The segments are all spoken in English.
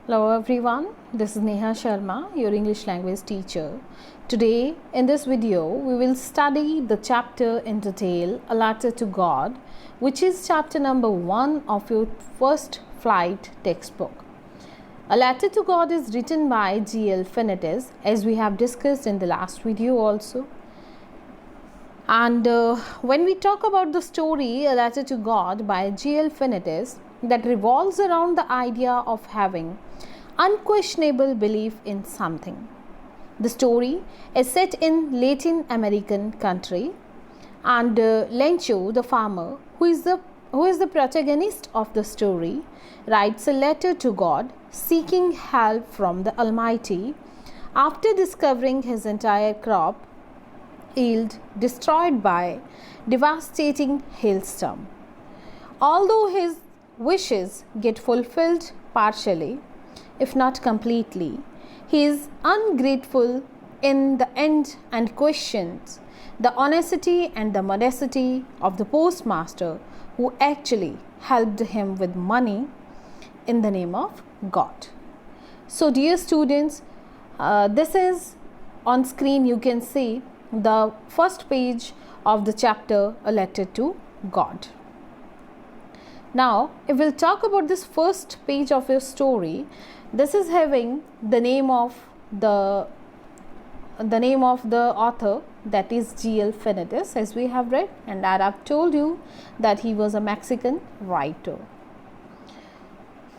Hello everyone, this is Neha Sharma, your English language teacher. Today in this video we will study the chapter in detail, A Letter to God, which is chapter number 1 of your first flight textbook. A Letter to God is written by G.L. Finitis, as we have discussed in the last video also. And when we talk about the story A Letter to God by G.L. Finitis, that revolves around the idea of having unquestionable belief in something. The story is set in Latin American country, and Lencho, the farmer, who is the protagonist of the story, writes a letter to God seeking help from the Almighty after discovering his entire crop yield destroyed by devastating hailstorm. Although his wishes get fulfilled partially, if not completely, he is ungrateful in the end and questions the honesty and the modesty of the postmaster who actually helped him with money in the name of God. So dear students, this is on screen. You can see the first page of the chapter A Letter to God. Now, if we'll talk about this first page of your story, this is having the name of the author, that is G.L. Finitis, as we have read, and I have told you that he was a Mexican writer.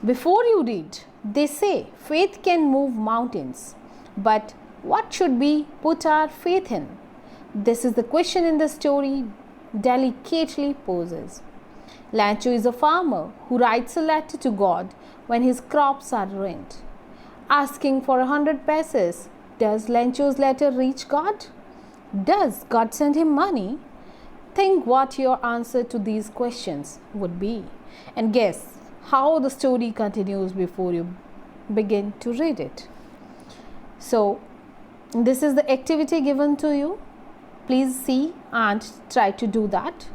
Before you read, they say faith can move mountains, but what should we put our faith in? This is the question in the story delicately poses. Lancho is a farmer who writes a letter to God when his crops are ruined, asking for 100 pesos. Does Lancho's letter reach God? Does God send him money? Think what your answer to these questions would be, and guess how the story continues before you begin to read it. So, this is the activity given to you. Please see and try to do that.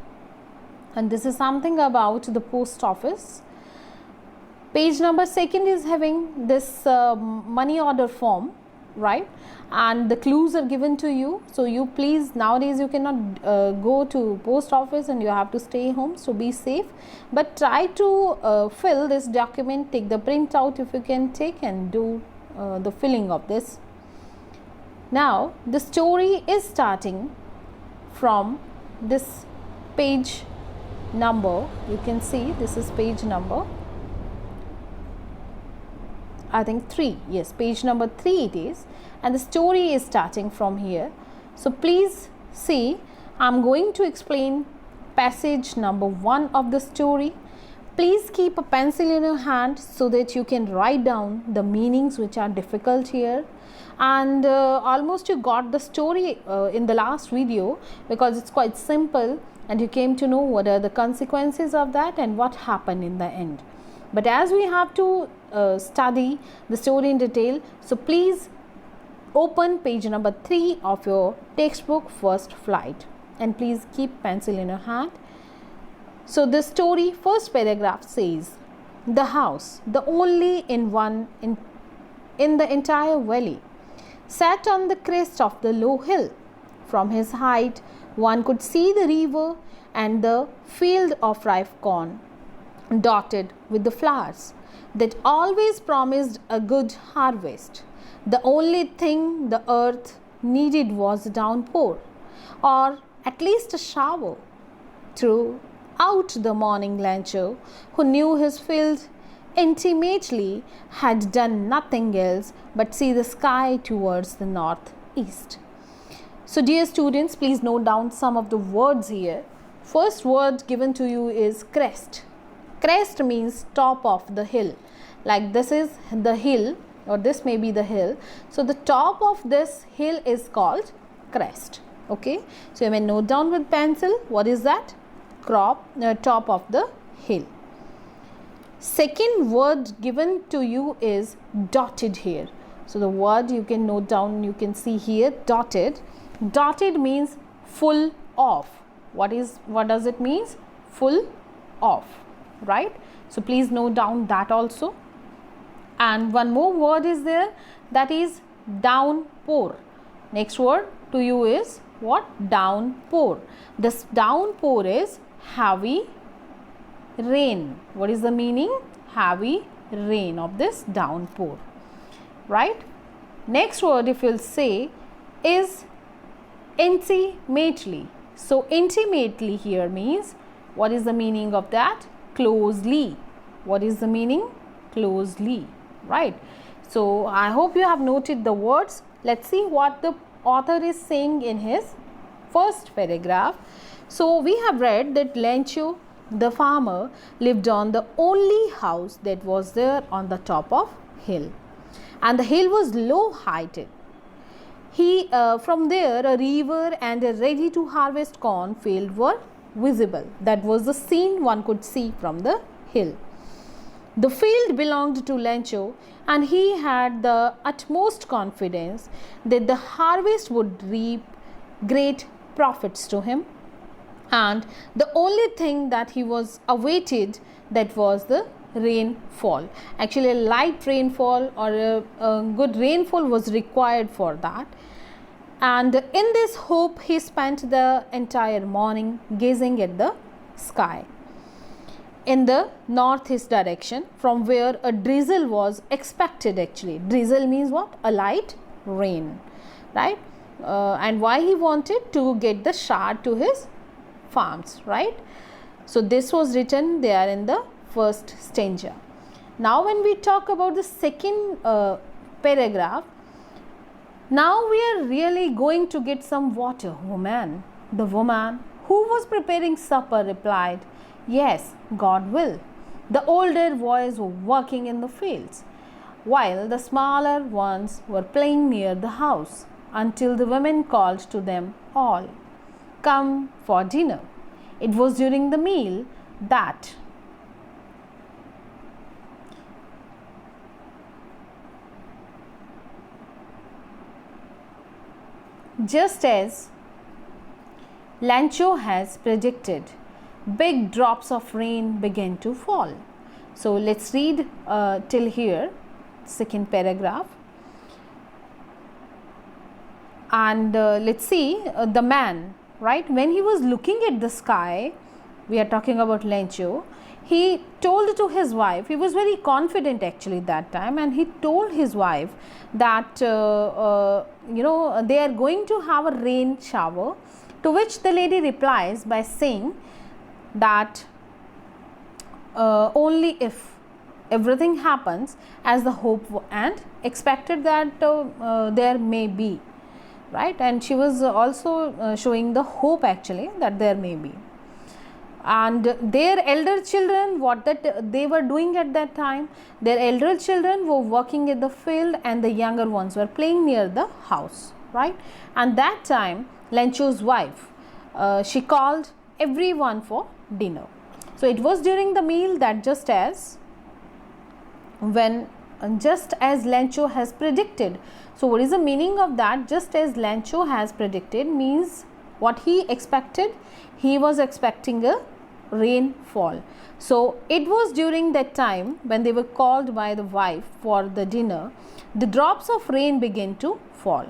And this is something about the post office. Page number 2 is having this money order form, right? And the clues are given to you. So you please, nowadays you cannot go to post office and you have to stay home, so be safe. But try to fill this document, take the printout if you can take, and do the filling of this. Now the story is starting from this page number. You can see this is page number, I think 3. Yes, page number 3 it is, and the story is starting from here. So please see, I'm going to explain passage number 1 of the story. Please keep a pencil in your hand so that you can write down the meanings which are difficult here. And almost you got the story in the last video, because it's quite simple and you came to know what are the consequences of that and what happened in the end. But as we have to study the story in detail, so please open page number 3 of your textbook First Flight, and please keep pencil in your hand. So the story first paragraph says, the house, the only one in the entire valley, sat on the crest of the low hill. From his height, one could see the river and the field of ripe corn, dotted with the flowers that always promised a good harvest. The only thing the earth needed was a downpour, or at least a shower. Throughout the morning, Lancho, who knew his field intimately, had done nothing else but see the sky towards the northeast. So dear students, please note down some of the words here. First word given to you is crest. Crest means top of the hill. Like this is the hill, or this may be the hill. So the top of this hill is called crest. Okay. So you may note down with pencil. What is that? Top of the hill. Second word given to you is dotted here. So the word you can note down, you can see here, dotted. Dotted means full of. What does it mean? Full of, right? So please note down that also. And one more word is there, that is downpour. Next word to you is what? Downpour. This downpour is heavy rain. What is the meaning? Heavy rain of this downpour, right? Next word if you'll say is intimately. So intimately here means, what is the meaning of that? Closely. What is the meaning? Closely, right? So I hope you have noted the words. Let's see what the author is saying in his first paragraph. So we have read that Lencho the farmer lived on the only house that was there on the top of hill, and the hill was low heighted. From there a river and a ready to harvest corn field were visible. That was the scene one could see from the hill. The field belonged to Lencho, and he had the utmost confidence that the harvest would reap great profits to him, and the only thing that he was awaited, that was the rainfall. Actually a light rainfall or a good rainfall was required for that, and in this hope he spent the entire morning gazing at the sky in the northeast direction, from where a drizzle was expected. Actually drizzle means what? A light rain, right? And why he wanted to get the shower to his farms, right? So this was written there in the first stanza. Now when we talk about the second paragraph, now we are really going to get some water. Woman, the woman who was preparing supper replied, yes, God will. The older boys were working in the fields, while the smaller ones were playing near the house, until the women called to them all, come for dinner. It was during the meal that just as Lencho has predicted, big drops of rain began to fall. So let's read till here, second paragraph. And let's see the man, right? When he was looking at the sky, we are talking about Lencho, he told to his wife, he was very confident actually that time, and he told his wife that they are going to have a rain shower, to which the lady replies by saying that only if everything happens as the hope and expected, that there may be, right? And she was also showing the hope actually that there may be. And their elder children, what that they were doing at that time, their elder children were working in the field and the younger ones were playing near the house, right? And that time Lencho's wife, she called everyone for dinner. So it was during the meal that just as Lencho has predicted. So what is the meaning of that? Just as Lencho has predicted means what he expected. He was expecting a rainfall. So it was during that time when they were called by the wife for the dinner, the drops of rain began to fall,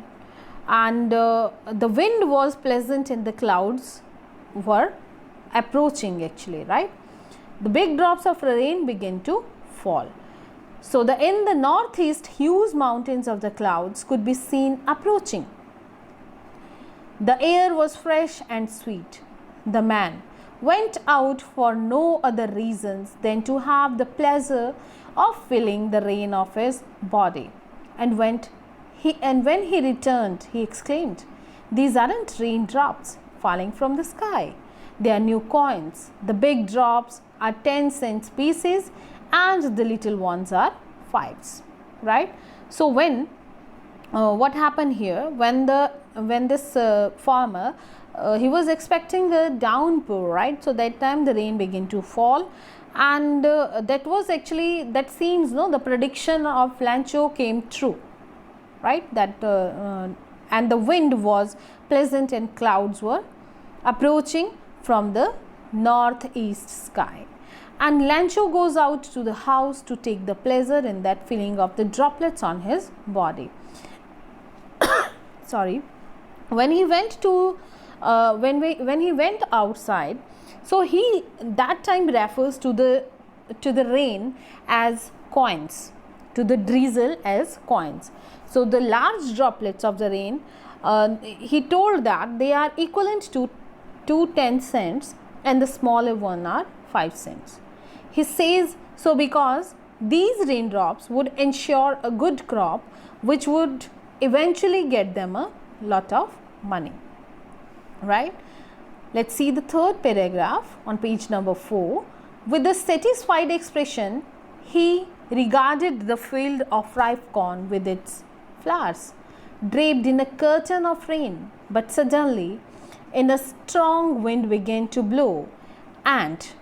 and the wind was pleasant and the clouds were approaching actually, right? The big drops of rain began to fall. So in the northeast, huge mountains of the clouds could be seen approaching. The air was fresh and sweet. The man went out for no other reasons than to have the pleasure of feeling the rain of his body. And when he returned, he exclaimed, "These aren't raindrops falling from the sky. They are new coins. The big drops are 10-cent pieces and the little ones are 5s." Right? So when what happened here, when this farmer, he was expecting a downpour, right? So that time the rain began to fall, and that was actually, that seems, the prediction of Lencho came true, right? That and the wind was pleasant and clouds were approaching from the northeast sky. And Lancho goes out to the house to take the pleasure in that feeling of the droplets on his body. Sorry. When he went to when he went outside, so he that time refers to the rain as coins, to the drizzle as coins. So the large droplets of the rain, he told that they are equivalent to 10 cents and the smaller one are 5 cents. He says so because these raindrops would ensure a good crop which would eventually get them a lot of money. Right? Let's see the third paragraph on page number 4. With a satisfied expression, he regarded the field of ripe corn with its flowers, draped in a curtain of rain. But suddenly, a strong wind began to blow, and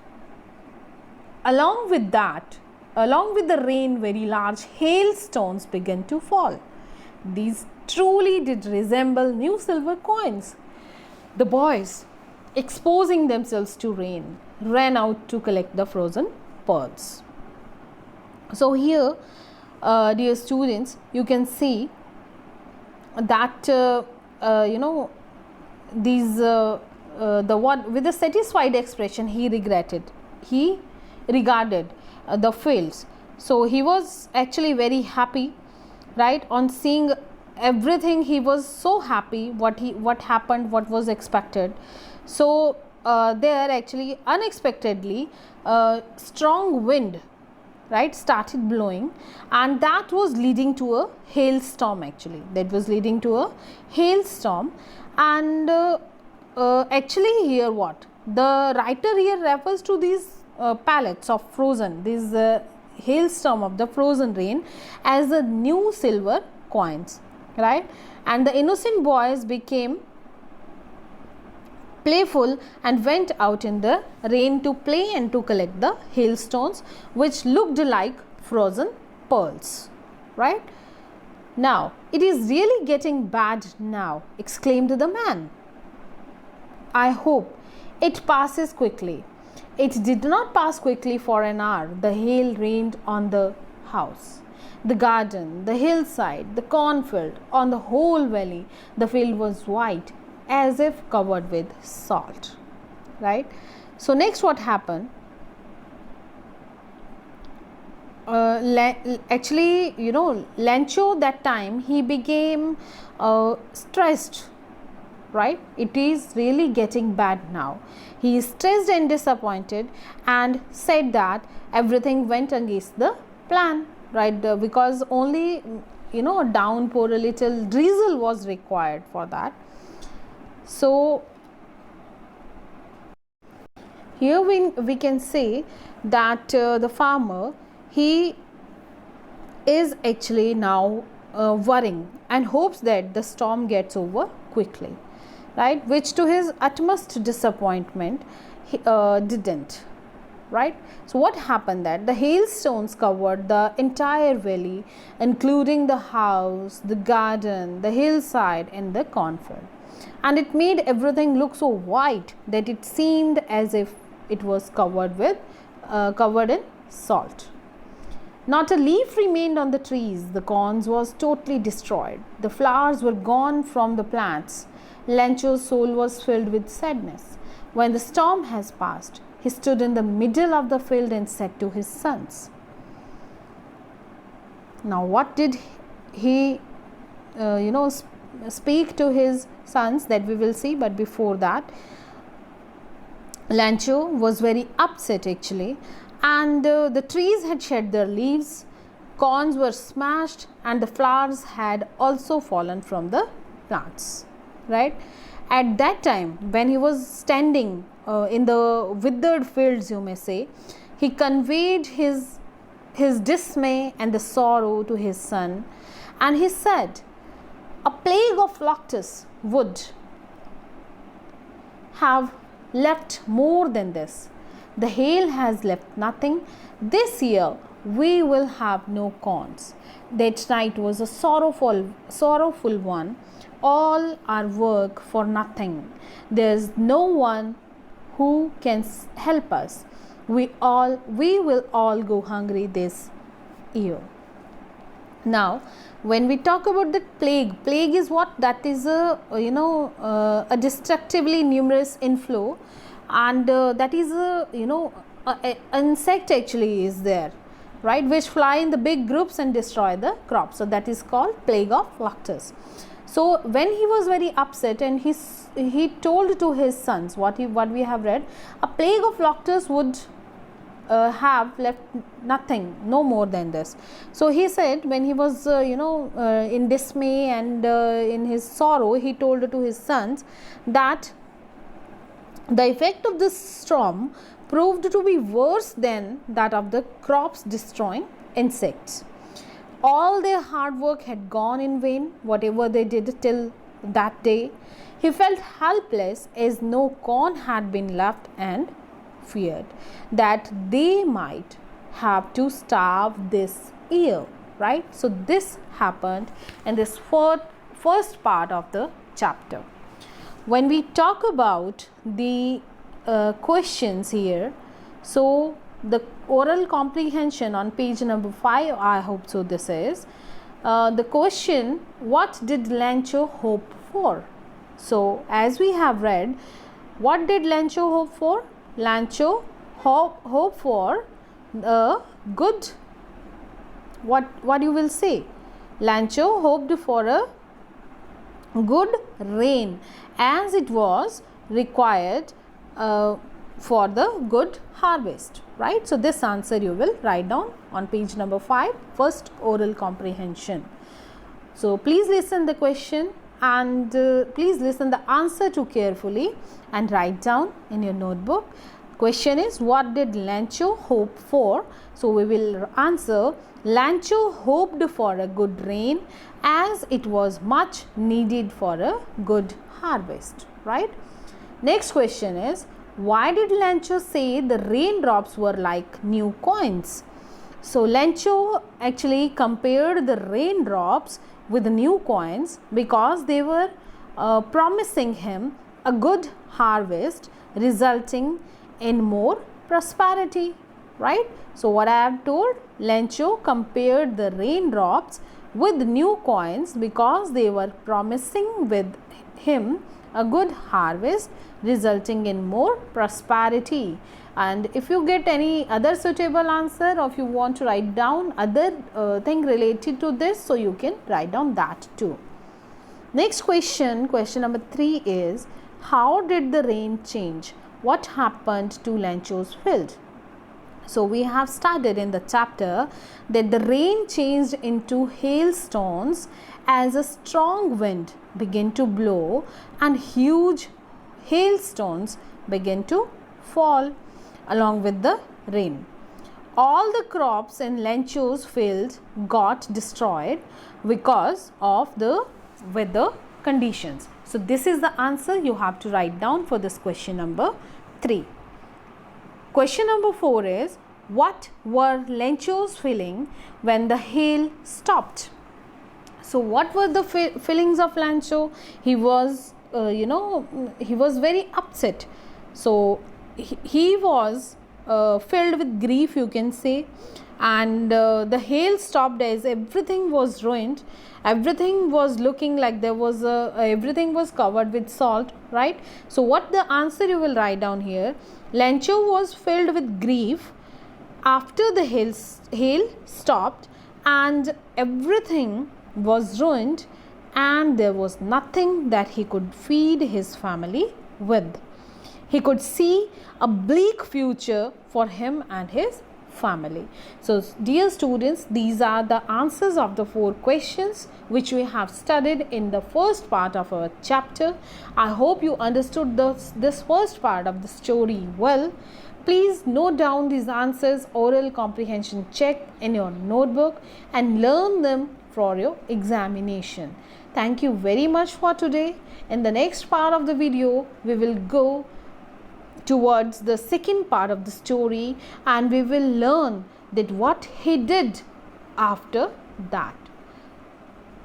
along with the rain, very large hailstones began to fall. These truly did resemble new silver coins. The boys, exposing themselves to rain, ran out to collect the frozen pearls. So here, dear students, you can see that these with a satisfied expression he regarded the fields. So he was actually very happy, right, on seeing everything. He was so happy what happened, what was expected. So there actually unexpectedly strong wind, right, started blowing, and that was leading to a hailstorm. Actually that was leading to a hailstorm. And actually here what the writer here refers to these pallets of frozen, these hailstorm of the frozen rain as the new silver coins, right? And the innocent boys became playful and went out in the rain to play and to collect the hailstones which looked like frozen pearls, right? Now, it is really getting bad now, exclaimed the man. I hope it passes quickly. It did not pass quickly for an hour. The hail rained on the house, the garden, the hillside, the cornfield, on the whole valley. The field was white as if covered with salt, right? So next what happened? Actually, Lancho that time he became stressed, right? It is really getting bad now. He is stressed and disappointed and said that everything went against the plan, right? Because only a downpour, a little drizzle was required for that. So here we can say that the farmer, he is actually now worrying and hopes that the storm gets over quickly, right? Which to his utmost disappointment he didn't, right? So what happened that the hailstones covered the entire valley, including the house, the garden, the hillside and the cornfield, and it made everything look so white that it seemed as if it was covered in salt. Not a leaf remained on the trees. The corn was totally destroyed. The flowers were gone from the plants. Lancho's soul was filled with sadness. When the storm has passed, he stood in the middle of the field and said to his sons. Now, what did he, speak to his sons, that we will see. But before that, Lancho was very upset actually, and the trees had shed their leaves, corns were smashed, and the flowers had also fallen from the plants, right? At that time, when he was standing in the withered fields, you may say, he conveyed his dismay and the sorrow to his son, and he said, a plague of locusts would have left more than this. The hail has left nothing. This year we will have no corns. That night was a sorrowful one. All our work for nothing. There is no one who can help us. we will all go hungry this year. Now, when we talk about the plague is what? That is a destructively numerous inflow, and that is a insect actually is there, right, which fly in the big groups and destroy the crops. So that is called plague of locusts. So when he was very upset, and he told to his sons what we have read, a plague of locusts would have left nothing, no more than this. So he said, when he was in dismay and in his sorrow, he told to his sons that the effect of this storm proved to be worse than that of the crops destroying insects. All their hard work had gone in vain, whatever they did till that day. He felt helpless, as no corn had been left, and feared that they might have to starve this year, right? So this happened in this first part of the chapter. When we talk about the questions here, so the oral comprehension on page number 5, I hope so this is the question, what did Lancho hope for? So as we have read, what did Lancho hope for? Lancho hope for a good, what you will say? Lancho hoped for a good rain, as it was required for the good harvest, right? So this answer you will write down on page number 5, first oral comprehension. So please listen the question, and please listen the answer too carefully and write down in your notebook. Question is, what did Lancho hope for? So we will answer, Lancho hoped for a good rain, as it was much needed for a good harvest, right? Next question is, why did Lancho say the raindrops were like new coins? So Lancho actually compared the raindrops with the new coins because they were promising him a good harvest, resulting in more prosperity, right? So what I have told, Lancho compared the raindrops with new coins because they were promising with him a good harvest, resulting in more prosperity. And if you get any other suitable answer, or if you want to write down other thing related to this, so you can write down that too. Next question, question number 3 is, how did the rain change? What happened to Lancho's field? So we have studied in the chapter that the rain changed into hailstones as a strong wind began to blow and huge hailstones began to fall along with the rain. All the crops in Lancho's field got destroyed because of the weather conditions. So this is the answer you have to write down for this question number 3. Question number 4 is, what were Lancho's feeling when the hail stopped? So what were the feelings of Lancho? He was he was very upset. So he was filled with grief, you can say, and the hail stopped as everything was ruined. Everything was looking like there was everything was covered with salt, right? So what the answer you will write down here, Lancho was filled with grief after the hail stopped and everything was ruined, and there was nothing that he could feed his family with. He could see a bleak future for him and his family. So dear students, these are the answers of the 4 questions which we have studied in the first part of our chapter. I hope you understood this first part of the story well. Please note down these answers, oral comprehension check in your notebook, and learn them for your examination. Thank you very much for today. In the next part of the video, we will go towards the second part of the story, and we will learn that what he did after that.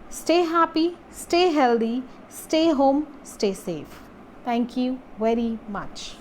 Stay happy, stay healthy, stay home, stay safe. Thank you very much.